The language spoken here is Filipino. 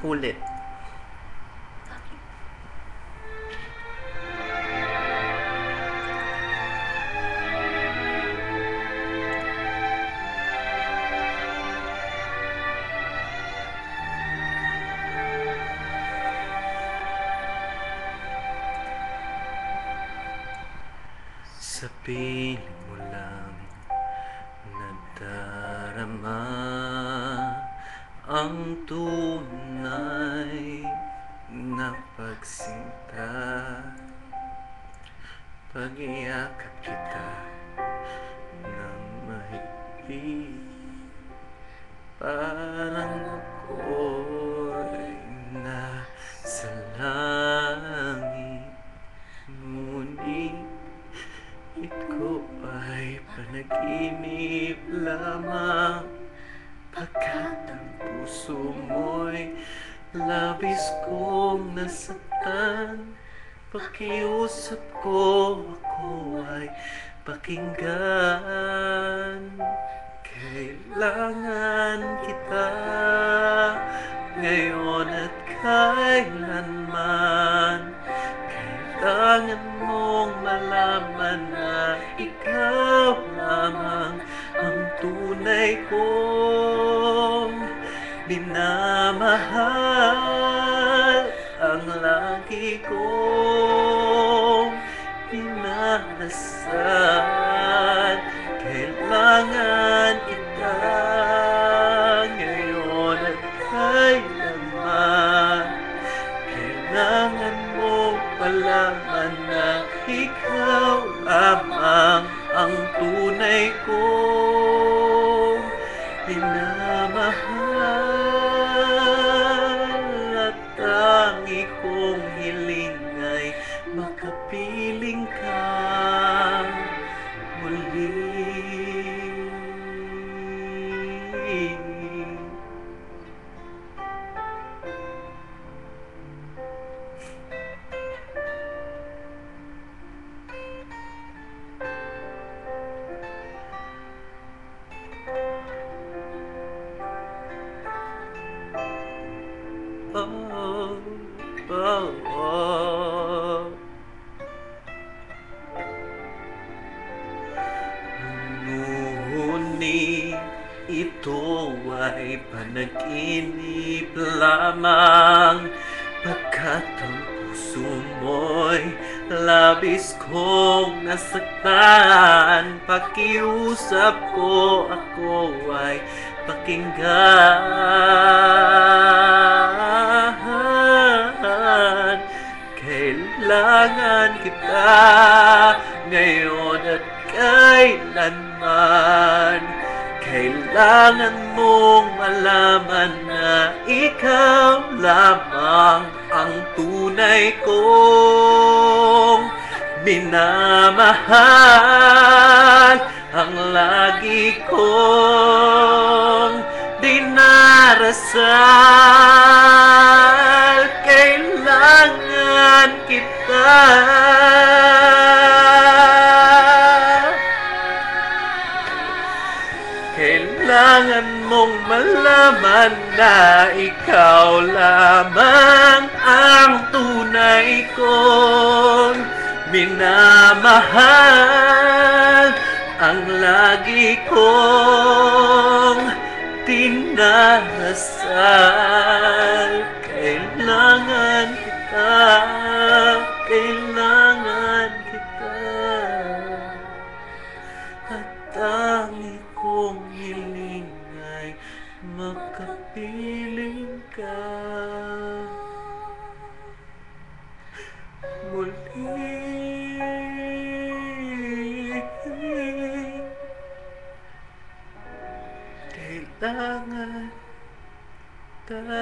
Ulit. Sa piling mo lang nadarama ang tunay na pagsinta. Pag-iyakap kita ng mahigpit, parang ako'y nasa langit. Ngunit ito ay panaginip lamang, pagkat ang puso mo'y labis kong nasaktan. Pakiusap ko, ako ay pakinggan. Kailangan kita ngayon at kailanman. Kailangan mong malaman na ikaw lamang ang tunay kong minamahal. Ang lagi kong inasal. Kailangan kita ngayon at kailanman. Kailangan mo malaman na ikaw lamang ang tunay kong minamahal. At tangi kong hiling ay makapiling ka muli. Oh, oh, oh. Ngunit ito ay panaginip lamang, pagkat ang puso mo'y labis kong nasaktan. Pakiusap ko, ako ay pakinggan. Kailangan kita ngayon at kailanman. Kailangan mong malaman na ikaw lamang ang tunay kong minamahal. Ang lagi kong dinarasal. Kailangan kita. Kailangan mong malaman na ikaw lamang ang tunay kong minamahal. Ang lagi kong dinarasal. Kailangan kita. Kailangan kita. At tangi kong hiling ay makapiling ka muli. Kailangan kita.